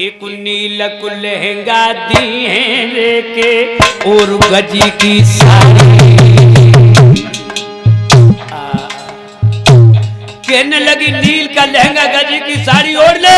एक नीलक लहंगा दिए लेके और गजी की साड़ी। कहने लगी नील का लहंगा गजी की साड़ी ओढ़ ले।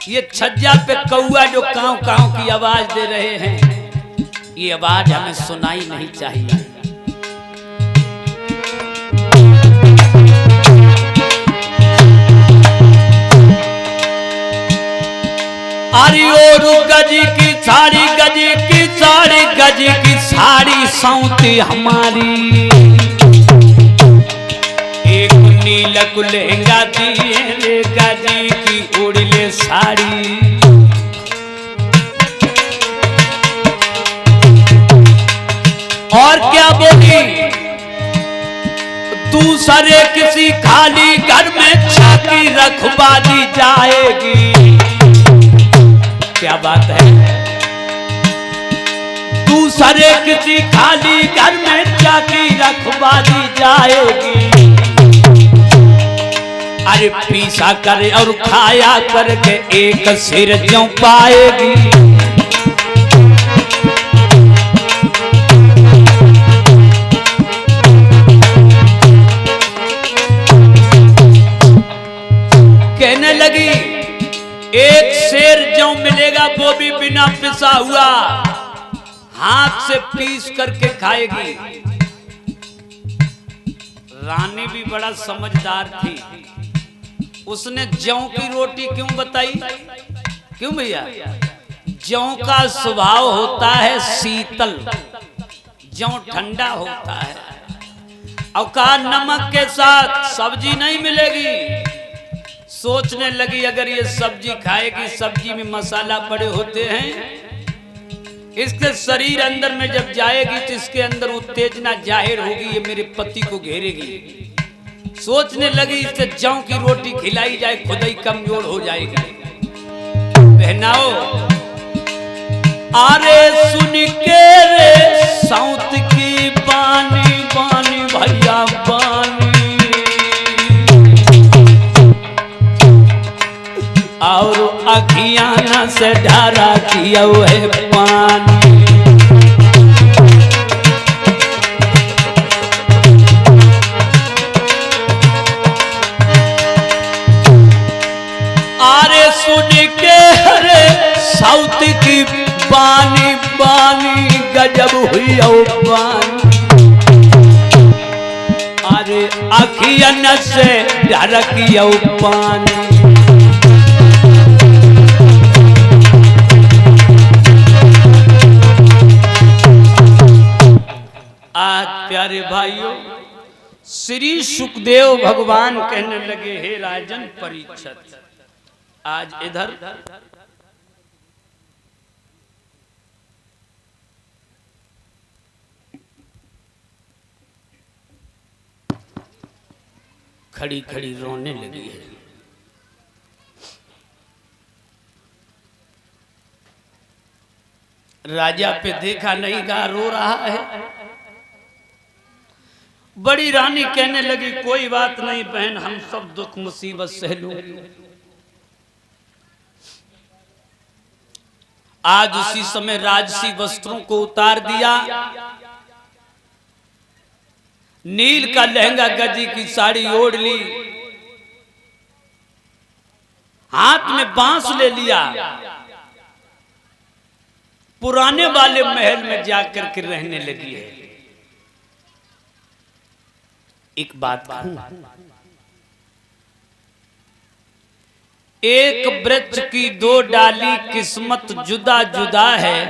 ये छज्जा पे कौआ जो काव काव की आवाज दे रहे हैं, ये आवाज हमें सुनाई नहीं चाहिए। अरे ओ गजी की साड़ी, गजी की साड़ी, गजी की साड़ी सौती हमारी। एक नीलक लहंगा दिए रे गजी की ओढ़ ले साड़ी। और क्या बोली, दूसरे किसी खाली घर में छाती रखवा दी जाएगी। क्या बात है, दूसरे किसी खाली घर में छाती रखवा दी जाएगी। अरे पीसा करे और खाया करके एक सिर क्यों पाएगी। कहने लगी एक शेर जो मिलेगा वो भी बिना पिसा हुआ हाथ से पीस करके खाएगी। रानी भी बड़ा समझदार थी, उसने जौ की रोटी क्यों बताई? क्यों भैया? जौ का स्वभाव होता है शीतल, जौ ठंडा होता है। और कहा नमक के साथ सब्जी नहीं मिलेगी। सोचने लगी अगर ये सब्जी खाएगी, सब्जी में मसाला पड़े होते हैं, इसके शरीर अंदर में जब जाएगी तो इसके अंदर उत्तेजना जाहिर होगी, ये मेरे पति को घेरेगी। सोचने लगी इससे जौ की रोटी खिलाई जाए, खुद ही कमजोर हो जाएगी। बहनाओ, अरे सुन के रे सौत की बानी बानी भैया बानी, और अखियाना से ढारा किया है पानी। आरे सुन के हरे साउथ की बानी बानी गजब हुई बानी। अरे अखियाना से ढारा किया पानी। आज प्यारे भाइयों, श्री सुखदेव भगवान कहने लगे, हे राजन परीक्षित, आज इधर खड़ी खड़ी रोने लगी है। राजा पे देखा नहीं गा, रो रहा है। बड़ी रानी कहने लगी, कोई बात नहीं बहन, हम सब दुख मुसीबत सह लूंगी। आज उसी समय राजसी वस्त्रों को उतार दिया, नील का लहंगा गजी की साड़ी ओढ़ ली, हाथ में बांस ले लिया, पुराने वाले महल में जाकर के रहने लगी है। एक बात कहूं, एक वृक्ष की दो डाली किस्मत जुदा जुदा है,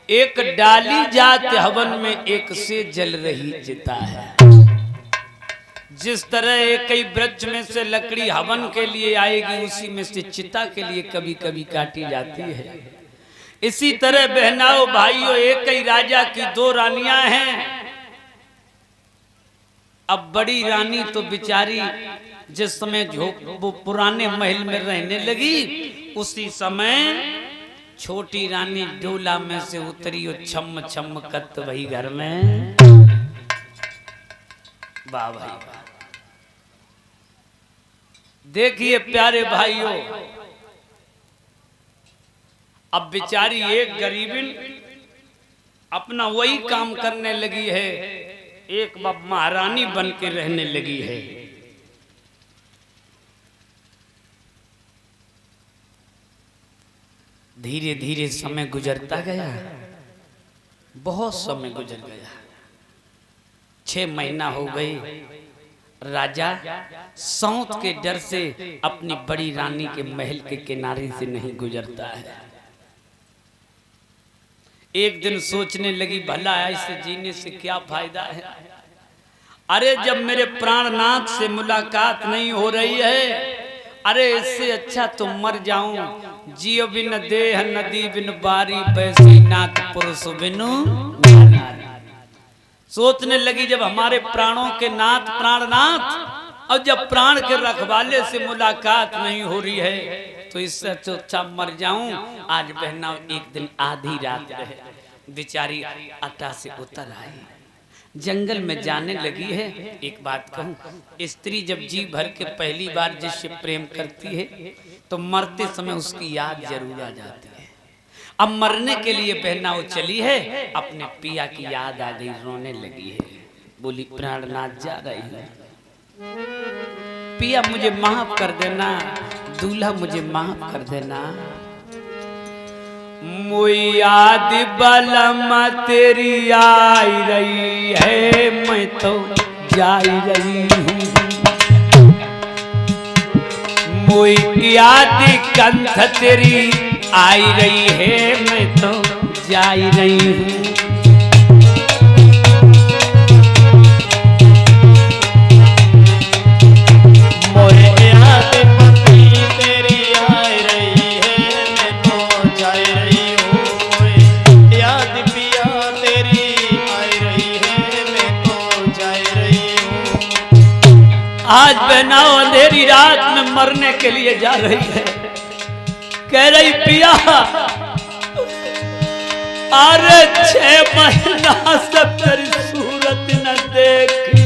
एक डाली जात हवन में एक से जल रही चिता है। जिस तरह एक ही वृक्ष में से लकड़ी हवन के लिए आएगी, उसी में से चिता के लिए कभी कभी काटी जाती है। इसी तरह बहनाओ भाइयों, एक ही राजा की दो रानियां हैं। अब बड़ी रानी तो बेचारी जिस समय वो पुराने महल में रहने लगी, उसी समय छोटी रानी डोला में से उतरी और छम छम कत वही घर में। वाह भाई, देखिए प्यारे भाइयों, अब बेचारी एक गरीबिन अपना वही काम करने लगी है, एक महारानी बन के रहने लगी है। धीरे धीरे समय गुजरता गया, बहुत समय गुजर गया। 6 महीना हो गए। राजा सौंत के डर से अपनी बड़ी रानी के महल के किनारे से नहीं गुजरता है। एक दिन सोचने लगी, भला ऐसे जीने से क्या फायदा है। अरे जब मेरे प्राणनाथ से मुलाकात नहीं हो रही है, अरे इससे अच्छा तो मर जाऊं। जियो बिन देह नदी बिन बारी, बैसी नाथ पुरुष बिनु। सोचने लगी जब हमारे प्राणों के नाथ प्राणनाथ और जब प्राण के रखवाले से मुलाकात नहीं हो रही है तो इससे अच्छा मर जाऊं। आज बहना एक दिन आधी रात रहे, बेचारी अटा से उतर आई, जंगल में जाने लगी है। एक बात कहूं, स्त्री जब जी भर के पहली बार जिससे प्रेम करती है तो मरते समय उसकी याद जरूर आ जाती है। अब मरने के लिए बहना वो चली है, अपने पिया की याद आ गई, रोने लगी है। बोली प्राणनाथ जा रही है, पिया मुझे माफ कर देना, दूल्हा मुझे माफ कर देना। मोई याद बलमा तेरी आई रही है, मैं तो जा रही हूँ। मोई याद कंठ तेरी आई रही है, मैं तो जा रही हूँ। मोई याद पति तेरी आई रही है, मैं तो जा रही हूँ। मोई याद पिया तेरी आई रही है, मैं तो जा रही हूँ। आज बहना अंधेरी रात में मरने के लिए जा रही है, कह रही पिया अरे 6 महीना से तेरी सूरत न देखी।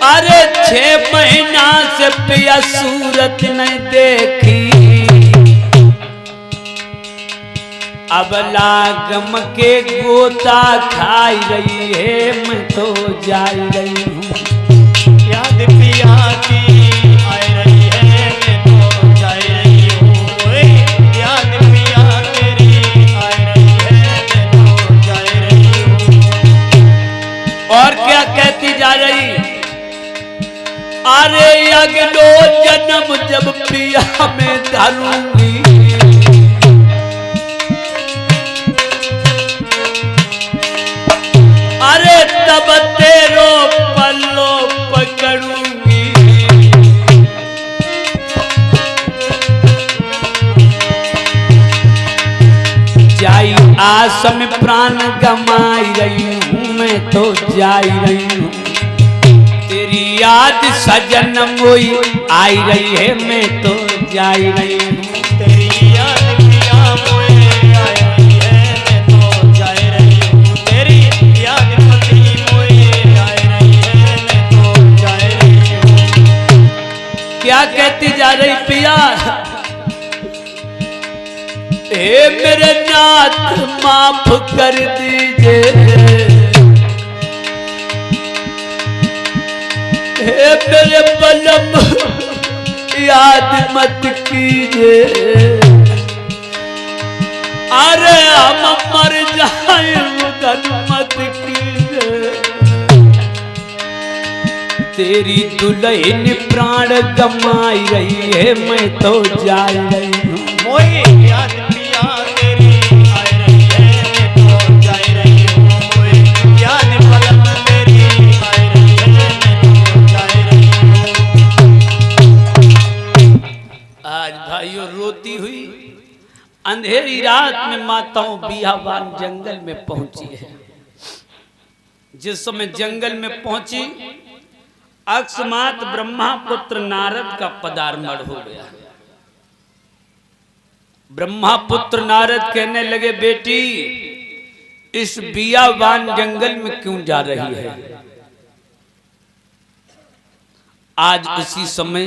अरे 6 महीना से पिया सूरत नहीं देखी। अब लागम के गोता खाई रही है, मैं तो जा रही हूँ। याद पिया की आई रही है, मैं तो जा रही हूँ। याद पिया तेरी आई रही है, मैं तो जा रही हूँ। और क्या कहती जा रही, अरे अगलो जन्म जब पिया में धरूंगी, अरे तब तेरो पल्लो पकड़ूंगी। जाई आस में प्राण गमाई रही हूँ, मैं तो जा रही हूँ। तेरी याद सजन मोई आई रही है, मैं तो जा रही हूँ। तेरी याद पिया मोई आई रही है, मैं तो जा रही हूँ। तेरी याद पति मोई आई रही है, मैं तो जा रही हूँ। क्या कहती जा रही पिया, हे मेरे नाथ माफ कर दीजिए, हे मेरे बलम याद मत कीजिए। अरे हम मर जाए उधर मत कीजिए। तेरी दुल्हन प्राण गमाई रही है, मैं तो जा रही हूँ। मोई याद पिया तेरी आई रही है, मैं तो जा रही हूँ। मोई याद पलम तेरी आई रही है, मैं तो जा रही हूँ। आज भाइयों रोती हुई अंधेरी रात में माताओं बियाबान जंगल में पहुंची है। जिस समय जंगल में पहुंची, अकस्मात ब्रह्मा पुत्र नारद का पदार्पण हो गया। ब्रह्मा पुत्र नारद कहने लगे, बेटी इस बियाबान जंगल में क्यों जा रही है। आज उसी समय